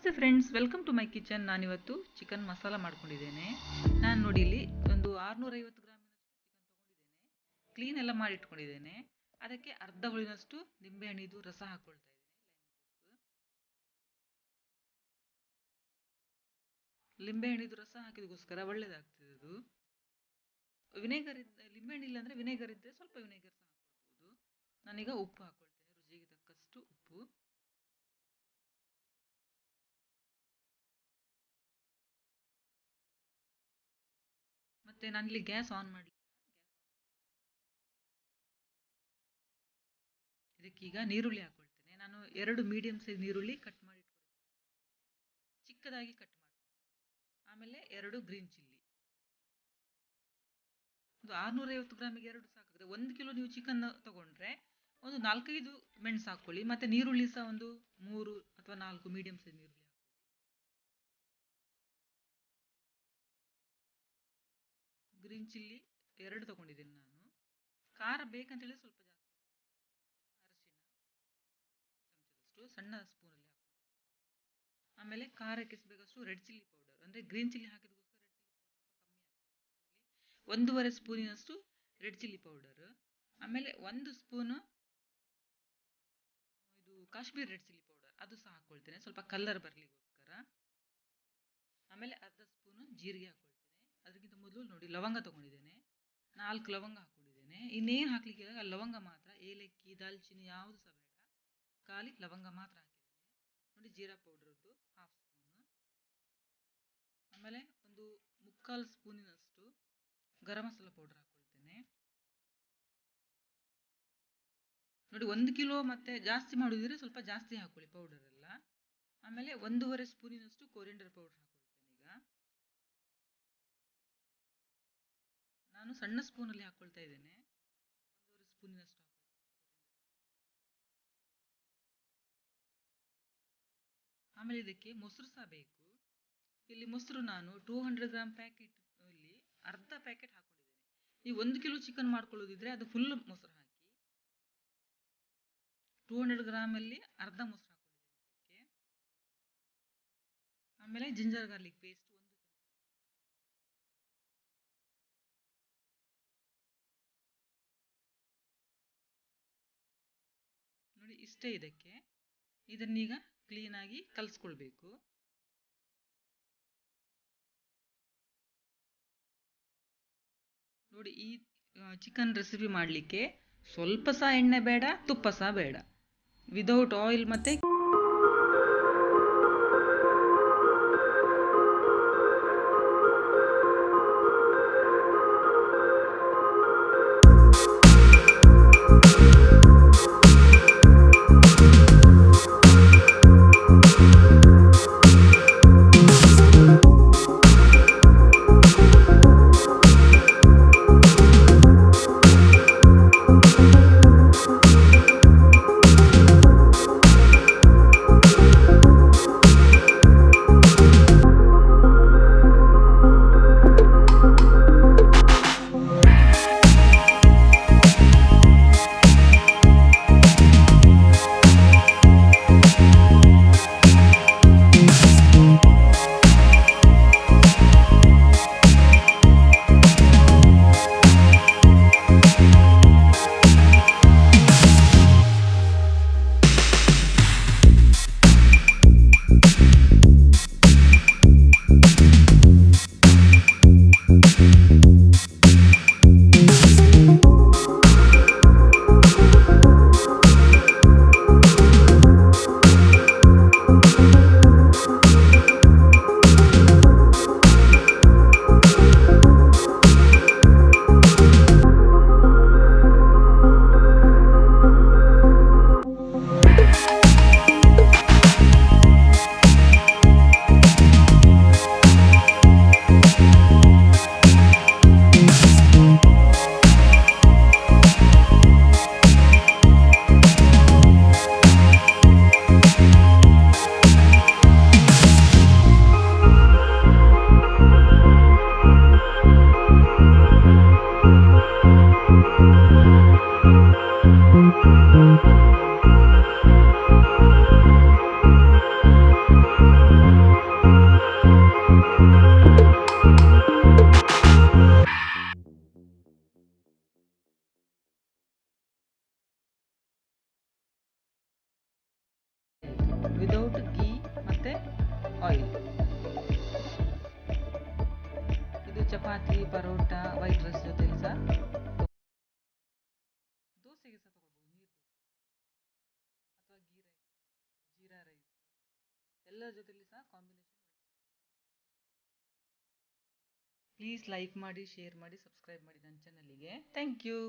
ನಮಸ್ತೆ friends, welcome to my kitchen. ನಾನಿವತ್ತು chicken masala ಮಾಡ್ಕೊಂಡಿದ್ದೇನೆ. ನಾನು ನೋಡಿ ಇಲ್ಲಿ ಒಂದು 650 ಗ್ರಾಮಿನಷ್ಟು ಚಿಕನ್ ತೊಗೊಂಡಿದ್ದೇನೆ. ಕ್ಲೀನ್ ಎಲ್ಲ ಮಾಡಿ ಇಟ್ಕೊಂಡಿದ್ದೇನೆ. ಅದಕ್ಕೆ ಅರ್ಧ ಹುಳಿನಷ್ಟು ನಿಂಬೆಹಣ್ಣಿದು ರಸ ಹಾಕ್ಕೊಳ್ತಾ ಇದ್ದೇನೆ. ಲಿಂಬೆಹಣ್ಣಿದು ರಸ ಹಾಕಿದಕ್ಕೋಸ್ಕರ ಒಳ್ಳೇದಾಗ್ತದೆ ಅದು. ವಿನೇಗರ್ ಲಿಂಬೆಹಣ್ಣು ಇಲ್ಲ ಅಂದರೆ ವಿನೇಗರ್ ಇದ್ದರೆ ಸ್ವಲ್ಪ ವಿನೇಗರ್ ಸಹ ಹಾಕ್ಕೊಳ್ಬೋದು. ನಾನೀಗ ಉಪ್ಪು ಹಾಕ್ಕೊಳ್ತೇನೆ, ರುಚಿಗೆ ತಕ್ಕಷ್ಟು ಉಪ್ಪು. ಮತ್ತೆ ನಾನಿಲ್ಲಿ ಗ್ಯಾಸ್ ಆನ್ ಮಾಡಲಿ. ಇದಕ್ಕೀಗ ನೀರುಳ್ಳಿ ಹಾಕ್ಕೊಳ್ತೇನೆ. ನಾನು 2 ಮೀಡಿಯಂ ಸೈಜ್ ನೀರುಳ್ಳಿ ಕಟ್ ಮಾಡಿ ಚಿಕ್ಕದಾಗಿ ಕಟ್ ಮಾಡಿ, ಆಮೇಲೆ 2 ಗ್ರೀನ್ ಚಿಲ್ಲಿ. ಒಂದು 650 ಗ್ರಾಮಿಗೆ 2 ಸಾಕಾಗ್ತದೆ. 1 ಕಿಲೋ ನೀವು ಚಿಕನ್ ತಗೊಂಡ್ರೆ ಒಂದು 4-5 ಮೆಣಸು ಹಾಕ್ಕೊಳ್ಳಿ. ಮತ್ತೆ ನೀರುಳ್ಳಿ ಸಹ ಒಂದು 3 ಅಥವಾ 4 ಮೀಡಿಯಂ ಸೈಜ್ ನೀರುಳ್ಳಿ ಹಾಕ್ಕೊಳ್ಳಿ. ಗ್ರೀನ್ ಚಿಲ್ಲಿ 2 ತಗೊಂಡಿದ್ದೇನೆ ನಾನು. ಖಾರ ಬೇಕಂತ ಹೇಳಿದ್ರೆ ಸ್ವಲ್ಪ ಜಾಸ್ತಿ. ಅರಿಶಿನ ಚಮಚದಷ್ಟು ಸಣ್ಣ ಸ್ಪೂನಲ್ಲಿ ಹಾಕಿ. ಆಮೇಲೆ ಖಾರಕ್ಕೆ ಬೇಕಷ್ಟು ರೆಡ್ ಚಿಲ್ಲಿ ಪೌಡರ್, ಅಂದರೆ ಗ್ರೀನ್ ಚಿಲ್ಲಿ ಹಾಕಿದಕ್ಕೋಸ್ಕರ ರೆಡ್ ಚಿಲ್ಲಿ ಪೌಡರ್ ಸ್ವಲ್ಪ ಕಮ್ಮಿ ಹಾಕಿ. 1.5 ಸ್ಪೂನಿನಷ್ಟು ರೆಡ್ ಚಿಲ್ಲಿ ಪೌಡರ್. ಆಮೇಲೆ 1 ಸ್ಪೂನು ಇದು ಕಾಶ್ಮೀರ್ ರೆಡ್ ಚಿಲ್ಲಿ ಪೌಡರ್, ಅದು ಸಹ ಹಾಕ್ಕೊಳ್ತೇನೆ ಸ್ವಲ್ಪ ಕಲರ್ ಬರಲಿಕ್ಕೋಸ್ಕರ. ಆಮೇಲೆ ಅರ್ಧ ಸ್ಪೂನು ಜೀರಿಗೆ ಹಾಕ್ಕೊಳ್ತೇನೆ. ಅದಕ್ಕಿಂತ ಮೊದಲು ನೋಡಿ ಲವಂಗ ತೊಗೊಂಡಿದ್ದೇನೆ, 4 ಲವಂಗ ಹಾಕ್ಕೊಂಡಿದ್ದೇನೆ. ಇನ್ನೇನು ಹಾಕ್ಲಿಕ್ಕೆ ಲವಂಗ ಮಾತ್ರ, ಏಲಕ್ಕಿ ದಾಲ್ಚಿನ್ನಿ ಯಾವುದು ಸಹ ಬೇಡ, ಖಾಲಿ ಲವಂಗ ಮಾತ್ರ ಹಾಕಿದ್ದೇನೆ. ನೋಡಿ ಜೀರಾ ಪೌಡರ್ದು 1/2 ಸ್ಪೂನು. ಆಮೇಲೆ ಒಂದು 3/4 ಸ್ಪೂನಿನಷ್ಟು ಗರಂ ಮಸಾಲ ಪೌಡರ್ ಹಾಕ್ಕೊಳ್ತೇನೆ. ನೋಡಿ 1 ಕಿಲೋ ಮತ್ತೆ ಜಾಸ್ತಿ ಮಾಡೋದಿದ್ರೆ ಸ್ವಲ್ಪ ಜಾಸ್ತಿ ಹಾಕೊಳ್ಳಿ ಪೌಡರ್ ಎಲ್ಲ. ಆಮೇಲೆ 1.5 ಸ್ಪೂನಿನಷ್ಟು ಕೊರಿಯಂಡರ್ ಪೌಡರ್ ಹಾಕ್ಕೊಳ್ತೇನೆ. ಈಗ ನಾನು ಸಣ್ಣ ಸ್ಪೂನಲ್ಲಿ ಹಾಕ್ಕೊಳ್ತಾ ಇದ್ದೇನೆ, 1.5 ಸ್ಪೂನಿನಷ್ಟು ಹಾಕ್ಕೊಳ್ತೇನೆ. ಆಮೇಲೆ ಇದಕ್ಕೆ ಮೊಸರು ಸಹ ಬೇಕು. ಇಲ್ಲಿ ಮೊಸರು ನಾನು 200 ಗ್ರಾಮ್ ಪ್ಯಾಕೆಟ್ ಅಲ್ಲಿ ಅರ್ಧ ಪ್ಯಾಕೆಟ್ ಹಾಕೊಂಡಿದ್ದೇನೆ. ನೀವು 1 ಕಿಲೋ ಚಿಕನ್ ಮಾಡ್ಕೊಳ್ಳೋದಿದ್ರೆ ಅದು ಫುಲ್ ಮೊಸರು ಹಾಕಿ. 200 ಗ್ರಾಮಲ್ಲಿ ಅರ್ಧ ಮೊಸರು ಹಾಕೊಂಡಿದ್ದೇನೆ ಇದಕ್ಕೆ. ಆಮೇಲೆ ಜಿಂಜರ್ ಗಾರ್ಲಿಕ್ ಪೇಸ್ಟ್ 1 ಚಮಚ. ನೋಡಿ ಇಷ್ಟೇ ಇದಕ್ಕೆ. ಇದನ್ನೀಗ ಕ್ಲೀನಾಗಿ ಕಲಿಸ್ಕೊಳ್ಬೇಕು. ನೋಡಿ ಈ ಚಿಕನ್ ರೆಸಿಪಿ ಮಾಡಲಿಕ್ಕೆ ಸ್ವಲ್ಪ ಸಹ ಎಣ್ಣೆ ಬೇಡ, ತುಪ್ಪ ಸಹ ಬೇಡ, ವಿದೌಟ್ ಆಯಿಲ್ ಮತ್ತೆ ವಿದೌಟ್ ಗೀ ಮತ್ತು ಆಯಿಲ್. ಇದು ಚಪಾತಿ, ಪರೋಟ, ವೈಟ್ ರೈಸ್ ಜೊತೆಲಿ ಸಹ, ದೋಸೆಗೆ ಸಹ ತಗೊಳ್ಬೋದು, ನೀರು ದೋಸೆ ಅಥವಾ ಗೀ ರೈಸ್, ಜೀರಾ ರೈಸ್, ಎಲ್ಲರ ಜೊತೆಲಿ ಸಹ ಕಾಂಬಿನೇಷನ್. ಪ್ಲೀಸ್ ಲೈಕ್ ಮಾಡಿ, ಶೇರ್ ಮಾಡಿ, ಸಬ್ಸ್ಕ್ರೈಬ್ ಮಾಡಿ ನನ್ನ ಚಾನಲಿಗೆ. Thank you.